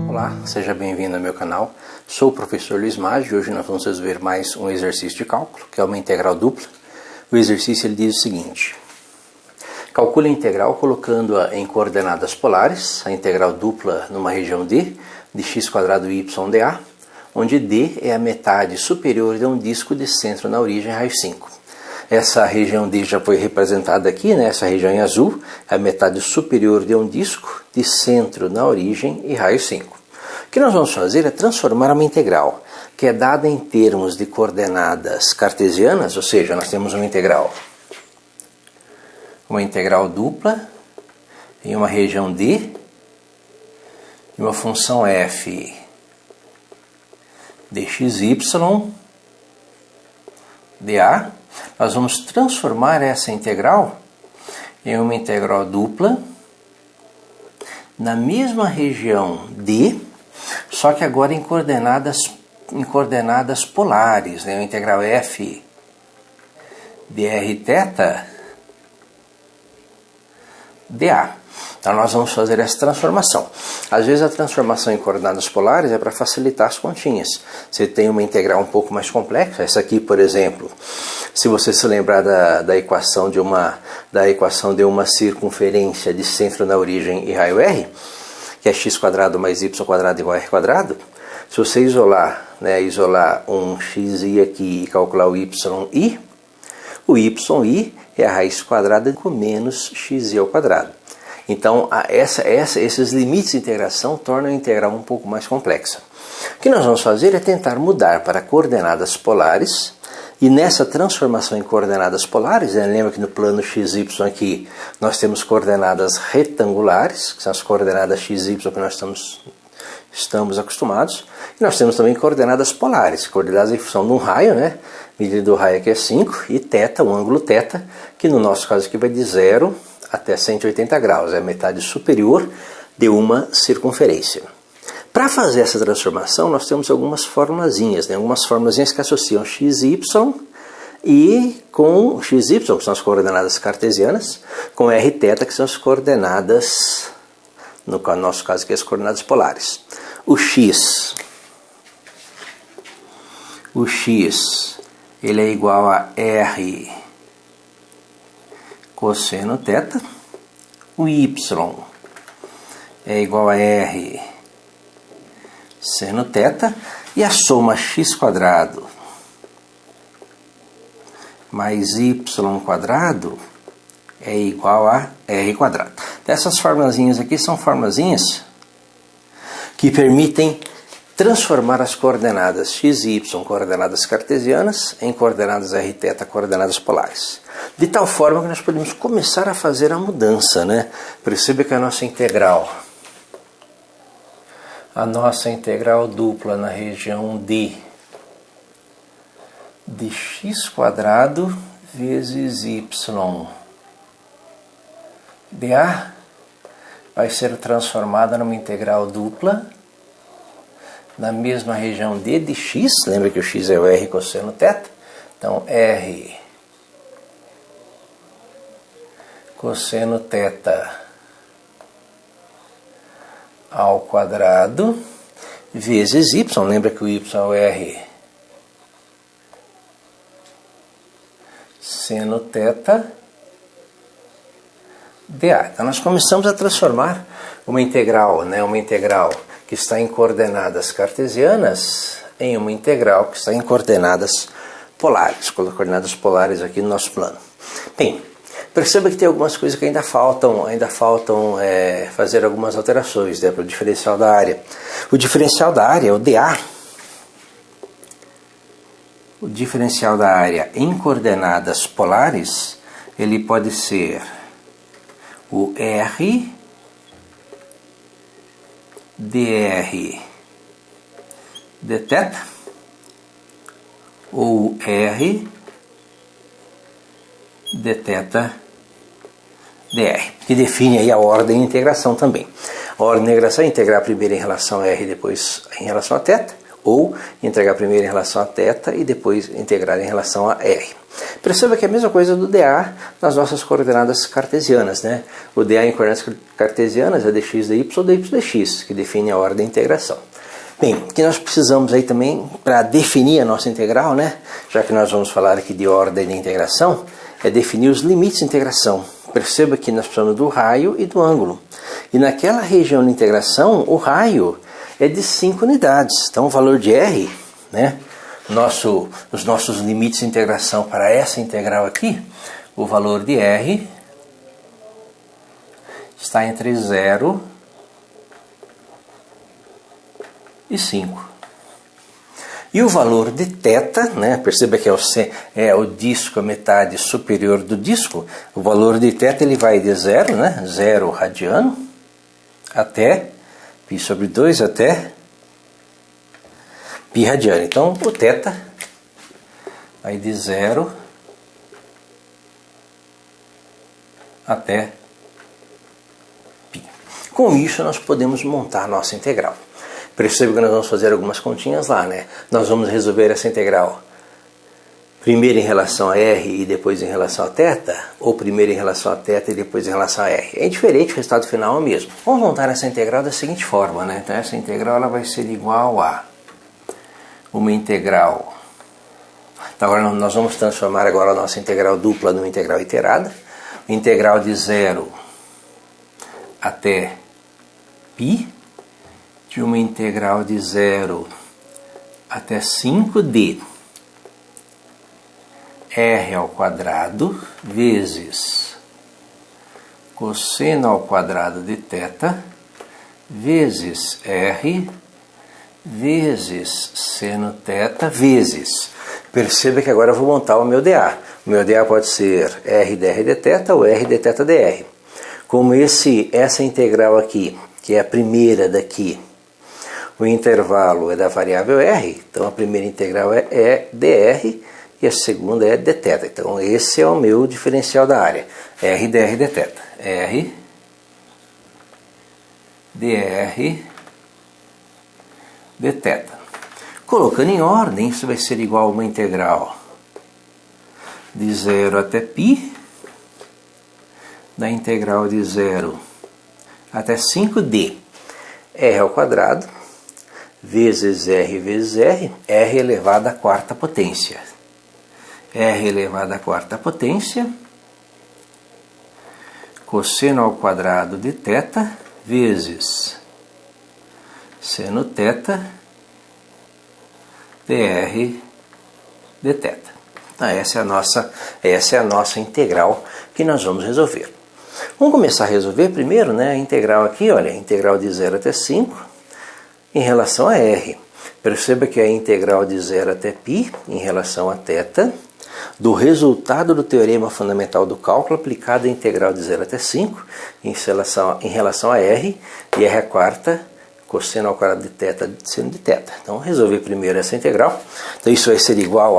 Olá, seja bem-vindo ao meu canal. Sou o professor Luiz Maggi e hoje nós vamos resolver mais um exercício de cálculo, que é uma integral dupla. O exercício ele diz o seguinte: calcule a integral colocando-a em coordenadas polares, a integral dupla numa região D, de x² y dA, onde D é a metade superior de um disco de centro na origem raio 5. Essa região D já foi representada aqui, né? Essa região em azul é a metade superior de um disco de centro na origem e raio 5. O que nós vamos fazer é transformar uma integral que é dada em termos de coordenadas cartesianas, ou seja, nós temos uma integral dupla em uma região D e uma função f de xy dA. Nós vamos transformar essa integral em uma integral dupla na mesma região D, só que agora em coordenadas polares, né? A integral f de rθ dA. Então nós vamos fazer essa transformação. Às vezes a transformação em coordenadas polares é para facilitar as continhas. Você tem uma integral um pouco mais complexa. Essa aqui, por exemplo, se você se lembrar da equação de uma circunferência de centro na origem e raio r, que é x² mais y² igual a r², se você isolar um xi aqui e calcular o yi é a raiz quadrada com menos xi ao quadrado. Então, esses limites de integração tornam a integral um pouco mais complexa. O que nós vamos fazer é tentar mudar para coordenadas polares, e nessa transformação em coordenadas polares, lembra que no plano xy aqui nós temos coordenadas retangulares, que são as coordenadas xy que nós estamos acostumados, e nós temos também coordenadas polares, coordenadas em função de um raio, né? Medida do raio aqui é 5, e θ, o ângulo θ, que no nosso caso aqui vai de 0 até 180 graus, é a metade superior de uma circunferência. Para fazer essa transformação, nós temos algumas formulazinhas, né? Algumas formulazinhas que associam xy e com xy, que são as coordenadas cartesianas, com rθ, que são as coordenadas, no nosso caso aqui, as coordenadas polares. O x ele é igual a r cosseno θ, o y é igual a r seno θ, e a soma x² mais y² é igual a r². Essas formulazinhas aqui são formulazinhas que permitem transformar as coordenadas x e y, coordenadas cartesianas, em coordenadas rθ, coordenadas polares. De tal forma que nós podemos começar a fazer a mudança, né? Perceba que a nossa integral dupla na região D de x² vezes y dA vai ser transformada numa integral dupla na mesma região D de x, lembra que o x é o r cosseno θ, então r cosseno θ ao quadrado vezes y, lembra que o y é o r seno θ dA. Então nós começamos a transformar uma integral que está em coordenadas cartesianas em uma integral que está em coordenadas polares, coordenadas polares aqui no nosso plano. Bem, perceba que tem algumas coisas que ainda faltam fazer algumas alterações, né, para o diferencial da área. O diferencial da área, o dA, o diferencial da área em coordenadas polares, ele pode ser o r dr dθ ou r dθ dr, que define aí a ordem de integração também. A ordem de integração é integrar primeiro em relação a r, depois em relação a θ, ou integrar primeiro em relação a θ e depois integrar em relação a r. Perceba que é a mesma coisa do dA nas nossas coordenadas cartesianas, né? O dA em coordenadas cartesianas é dx dy ou dy dx, que define a ordem da integração. Bem, o que nós precisamos aí também para definir a nossa integral, né? Já que nós vamos falar aqui de ordem de integração, é definir os limites de integração. Perceba que nós precisamos do raio e do ângulo. E naquela região de integração, o raio é de 5 unidades. Então o valor de r, né? Os nossos limites de integração para essa integral aqui, o valor de r está entre 0 e 5. E o valor de θ, né, perceba que é o disco, a metade superior do disco, o valor de θ ele vai de 0, né, 0 radiano, até π sobre 2 até π radiano. Então o θ vai de 0 até π. Com isso nós podemos montar a nossa integral. Perceba que nós vamos fazer algumas continhas lá, né? Nós vamos resolver essa integral primeiro em relação a r e depois em relação a θ, ou primeiro em relação a θ e depois em relação a r. É indiferente, o resultado final é o mesmo. Vamos montar essa integral da seguinte forma, né? Então essa integral ela vai ser igual a uma integral. Então, agora nós vamos transformar agora a nossa integral dupla numa integral iterada. Integral de 0 até π, de uma integral de 0 até 5 de r ao quadrado vezes cosseno ao quadrado de θ vezes r vezes seno θ vezes. Perceba que agora eu vou montar o meu dA. O meu dA pode ser r dr dθ ou r dθ dr. Como essa integral aqui, que é a primeira daqui, o intervalo é da variável r, então a primeira integral é dr e a segunda é dθ. Então esse é o meu diferencial da área, r dr dθ. r dr dθ. Colocando em ordem, isso vai ser igual a uma integral de 0 até π, da integral de 0 até 5 de r ao quadrado vezes r, r elevado à quarta potência. R elevado à quarta potência, cosseno ao quadrado de θ vezes seno θ dr dθ. Então, essa é a nossa integral que nós vamos resolver. Vamos começar a resolver primeiro, né, a integral aqui, olha, a integral de 0 até 5 em relação a r. Perceba que é a integral de 0 até π em relação a θ do resultado do teorema fundamental do cálculo aplicado à integral de 0 até 5 em relação a r, e r é a quarta cosseno ao quadrado de θ seno de θ. Então, resolver primeiro essa integral. Então, isso vai ser igual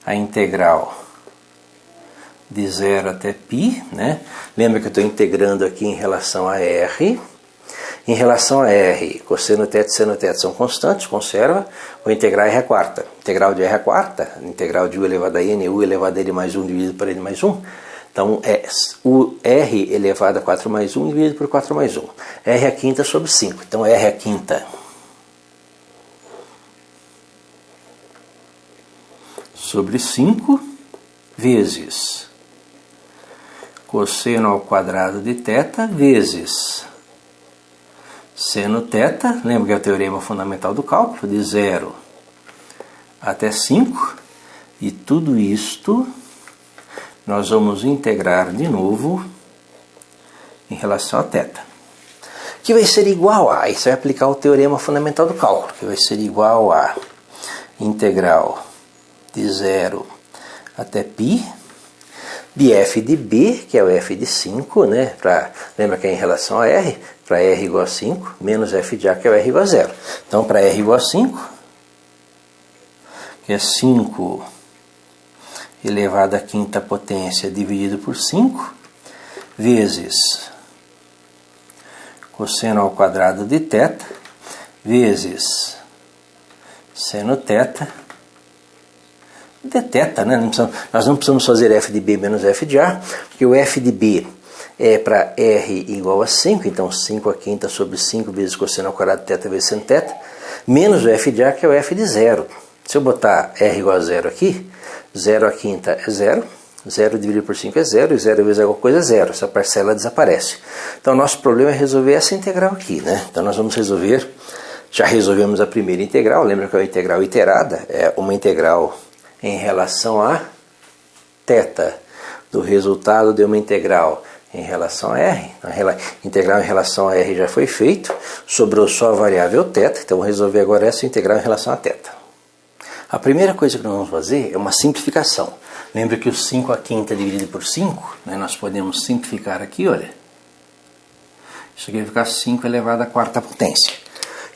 a integral de 0 até π, né? Lembra que eu estou integrando aqui em relação a r. Em relação a r, cosseno θ e seno θ são constantes, conserva. Vou integrar r à quarta. Integral de r à quarta, integral de u elevado a n, u elevado a n mais 1 dividido por n mais 1. Então, é o r elevado a 4 mais 1 dividido por 4 mais 1. R à quinta sobre 5. Então, r à quinta sobre 5 vezes cosseno ao quadrado de θ vezes seno θ. Lembra que é o teorema fundamental do cálculo, de 0 até 5. E tudo isto nós vamos integrar de novo em relação a θ, que vai ser igual a, isso vai aplicar o teorema fundamental do cálculo, que vai ser igual a integral de 0 até π de f de b, que é o f de 5, né? Lembra que é em relação a r, para r igual a 5, menos f de a, que é o r igual a 0. Então, para r igual a 5, que é 5 elevado à quinta potência dividido por 5, vezes cosseno ao quadrado de θ, vezes seno θ de θ, né? Nós não precisamos fazer f de b menos f de a, porque o f de b é para r igual a 5, então 5 a quinta sobre 5 vezes cosseno ao quadrado de θ vezes seno θ, menos o f de a, que é o f de 0. Se eu botar r igual a 0 aqui, 0 a quinta é 0, 0 dividido por 5 é 0, e 0 vezes alguma coisa é 0, essa parcela desaparece. Então, nosso problema é resolver essa integral aqui, né? Então, nós vamos resolver, já resolvemos a primeira integral, lembra que é uma integral iterada, é uma integral em relação a θ, do resultado de uma integral em relação a r. A integral em relação a r já foi feito, sobrou só a variável θ, então vou resolver agora essa integral em relação a θ. A primeira coisa que nós vamos fazer é uma simplificação. Lembra que o 5 a quinta dividido por 5, né, nós podemos simplificar aqui, olha. Isso aqui vai ficar 5 elevado à quarta potência.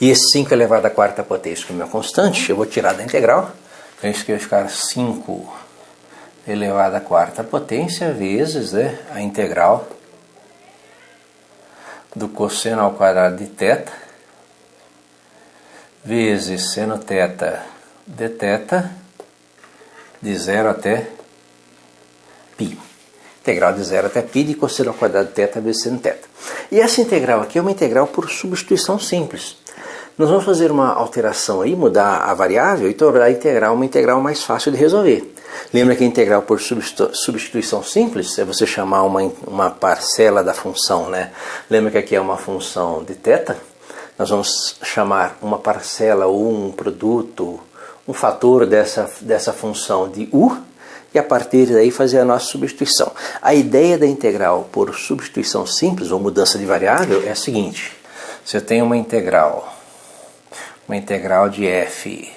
E esse 5 elevado à quarta potência, como é constante, eu vou tirar da integral. Então isso aqui vai ficar 5 elevado à quarta potência vezes, né, a integral do cosseno ao quadrado de θ vezes seno θ de θ de 0 até π. Integral de 0 até π de cosseno ao quadrado de θ vezes seno θ. E essa integral aqui é uma integral por substituição simples. Nós vamos fazer uma alteração aí, mudar a variável e tornar a integral uma integral mais fácil de resolver. Lembra que a integral por substituição simples é você chamar uma parcela da função, né? Lembra que aqui é uma função de θ? Nós vamos chamar uma parcela ou um produto, um fator dessa função de u, e a partir daí fazer a nossa substituição. A ideia da integral por substituição simples ou mudança de variável é a seguinte: se eu tenho uma integral de f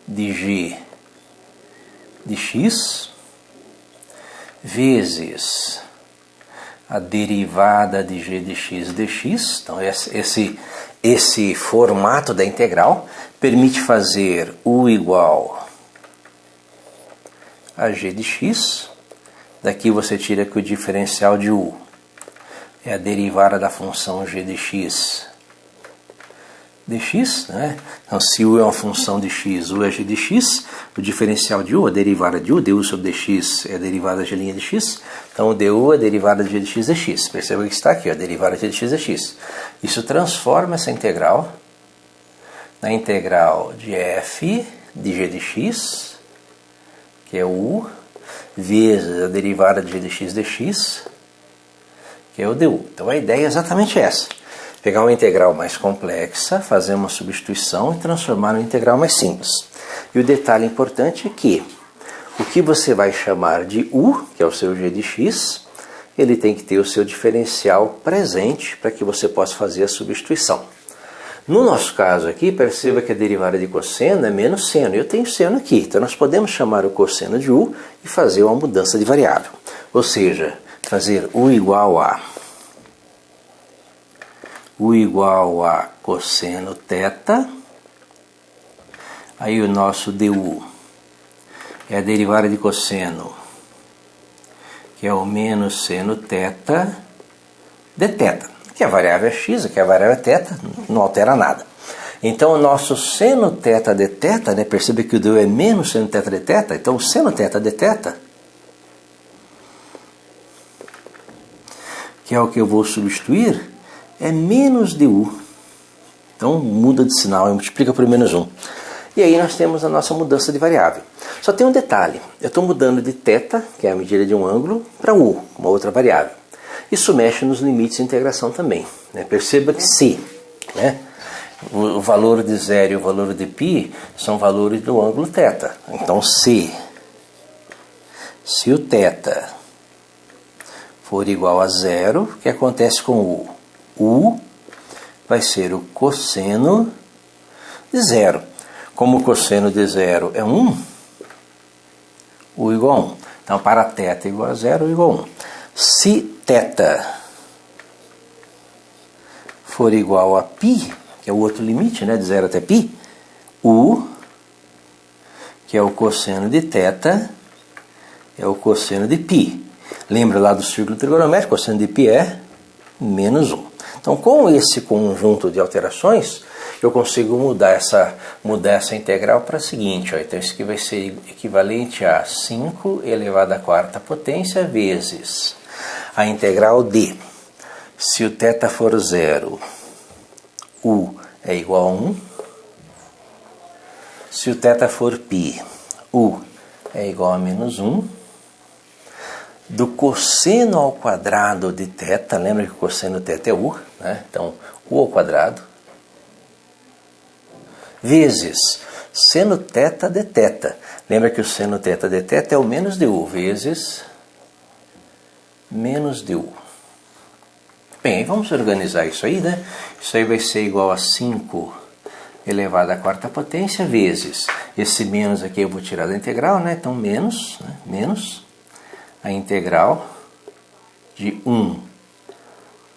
de g de x vezes a derivada de g de x dx. Então esse formato da integral permite fazer u igual a g de x. Daqui você tira que o diferencial de u é a derivada da função g de x dx, né? Então, se u é uma função de x, u é g de x, o diferencial de u, a derivada de u, du sobre dx é a derivada de g' de x, então o du é a derivada de g de x dx. Perceba que está aqui, a derivada de g de x dx. Isso transforma essa integral na integral de f de g de x, que é o u, vezes a derivada de g de x dx, que é o du. Então a ideia é exatamente essa: pegar uma integral mais complexa, fazer uma substituição e transformar numa integral mais simples. E o detalhe importante é que o que você vai chamar de u, que é o seu g de x, ele tem que ter o seu diferencial presente para que você possa fazer a substituição. No nosso caso aqui, perceba que a derivada de cosseno é menos seno. Eu tenho seno aqui, então nós podemos chamar o cosseno de u e fazer uma mudança de variável. Ou seja, fazer u igual a cosseno θ, aí o nosso du é a derivada de cosseno, que é o menos seno θ de θ, que a variável é x, que a variável é θ, não altera nada. Então o nosso seno θ de θ, né, percebe que o du é menos seno θ de θ, então o seno θ de θ, que é o que eu vou substituir, é menos du. Então muda de sinal e multiplica por menos 1. E aí nós temos a nossa mudança de variável. Só tem um detalhe: eu estou mudando de θ, que é a medida de um ângulo, para u, uma outra variável. Isso mexe nos limites de integração também, né? Perceba que se, né, o valor de 0 e o valor de π são valores do ângulo θ. Então se o θ for igual a 0, o que acontece com u? U vai ser o cosseno de 0. Como o cosseno de 0 é 1, u igual a 1. Então, para θ igual a 0, u igual a 1. Se θ for igual a π, que é o outro limite, né, de 0 até π, u, que é o cosseno de θ, é o cosseno de π. Lembra lá do círculo trigonométrico, cosseno de π é menos 1. Então, com esse conjunto de alterações, eu consigo mudar essa integral para a seguinte. Ó. Então, isso aqui vai ser equivalente a 5 elevado à quarta potência vezes a integral de, se o θ for 0, u é igual a 1. Se o θ for π, u é igual a menos 1. Do cosseno ao quadrado de θ, lembra que o cosseno de θ é u, né? Então, u ao quadrado, vezes seno θ de θ. Lembra que o seno θ de θ é o menos de u, vezes menos de u. Bem, aí vamos organizar isso aí, né? Isso aí vai ser igual a 5 elevado à quarta potência, vezes esse menos aqui eu vou tirar da integral, né? Então, menos, né? Menos a integral de 1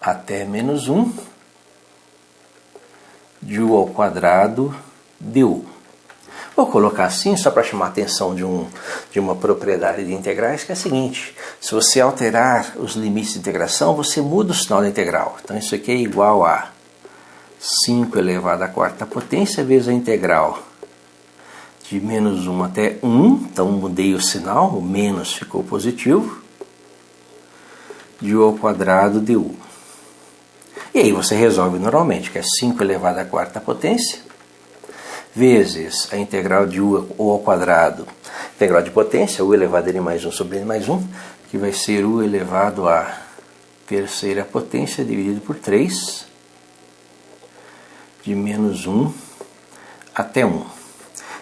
até menos 1 de u ao quadrado du. Vou colocar assim só para chamar a atenção de uma propriedade de integrais, que é a seguinte: se você alterar os limites de integração, você muda o sinal da integral. Então isso aqui é igual a 5 elevado à quarta potência vezes a integral de menos 1 até 1, então mudei o sinal, o menos ficou positivo, de u ao quadrado de u. E aí você resolve normalmente, que é 5 elevado à quarta potência, vezes a integral de u ao quadrado, integral de potência, u elevado a n mais 1 sobre n mais 1, que vai ser u elevado à terceira potência dividido por 3, de menos 1 até 1.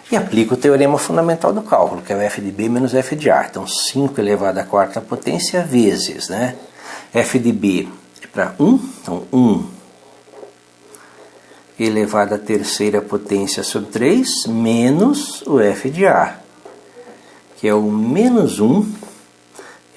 E aplico o teorema fundamental do cálculo, que é o f de b menos f de a. Então, 5 elevado à quarta potência vezes, né? F de b é para 1, então 1 elevado à terceira potência sobre 3, menos o f de a, que é o menos 1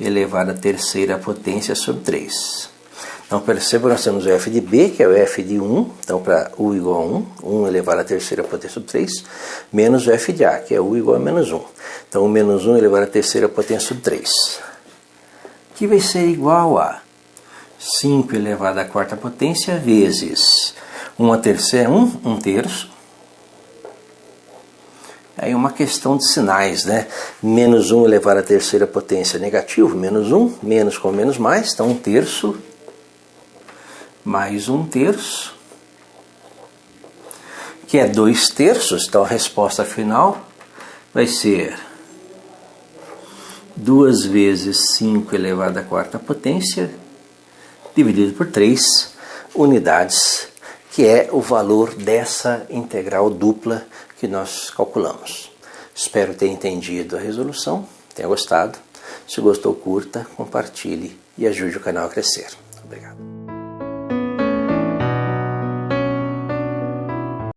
elevado à terceira potência sobre 3. Então, perceba que nós temos o f de b, que é o f de 1, então para u igual a 1, 1 elevado à terceira potência sobre 3, menos o f de a, que é u igual a menos 1. Então, o menos 1 elevado à terceira potência sobre 3, que vai ser igual a 5 elevado à quarta potência vezes 1 terço. Aí uma questão de sinais, né? Menos 1 elevado à terceira potência é negativo, menos 1, menos com menos mais, então 1 terço mais 1 terço, que é 2 terços, então a resposta final vai ser 2 vezes 5 elevado à quarta potência, dividido por 3 unidades, que é o valor dessa integral dupla que nós calculamos. Espero ter entendido a resolução, tenha gostado. Se gostou, curta, compartilhe e ajude o canal a crescer. Obrigado.